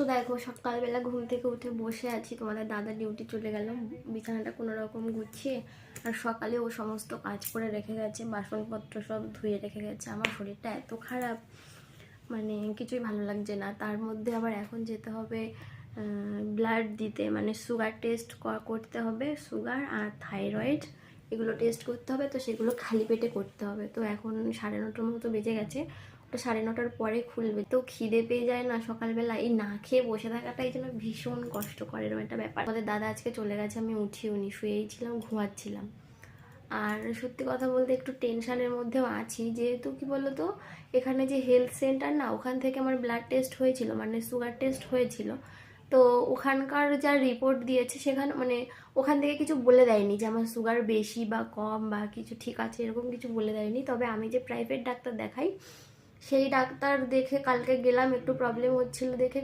তো দেখো সকালবেলা ঘুম থেকে উঠে বসে আছি, তোমাদের দাদা ডিউটি চলে গেল, বিছানাটা কোনো রকম গুছিয়ে। আর সকালে ও সমস্ত কাজ করে রেখে গেছে, বাসনপত্র সব ধুয়ে রেখে গেছে। আমার শরীরটা এত খারাপ, মানে কিছুই ভালো লাগছে না। তার মধ্যে আবার এখন যেতে হবে ব্লাড দিতে, মানে সুগার টেস্ট করতে হবে, সুগার আর থাইরয়েড এগুলো টেস্ট করতে হবে। তো সেগুলো খালি পেটে করতে হবে। তো এখন 9:30 মতো বেজে গেছে, ওটা 9:30 পরে খুলবে। তো খিদে পেয়ে যায় না সকালবেলা, এই না খেয়ে বসে থাকাটাই যেন ভীষণ কষ্টকর, এরকম একটা ব্যাপার। আমাদের দাদা আজকে চলে গেছে, আমি উঠিও নি, শুয়েই ছিলাম, ঘুমাচ্ছিলাম। আর সত্যি কথা বলতে একটু টেনশনের মধ্যেও আছি, যেহেতু কি বলতো এখানে যে হেলথ সেন্টার না, ওখান থেকে আমার ব্লাড টেস্ট হয়েছিল, মানে সুগার টেস্ট হয়েছিল। তো ওখানকার যা রিপোর্ট দিয়েছে সেখানে মানে ওখান থেকে কিছু বলে দেয়নি যে আমার সুগার বেশি বা কম বা কিছু ঠিক আছে, এরকম কিছু বলে দেয়নি। তবে আমি যে প্রাইভেট ডাক্তার দেখাই, সেই ডাক্তার দেখে কালকে গেলাম, একটু প্রবলেম হচ্ছিল দেখে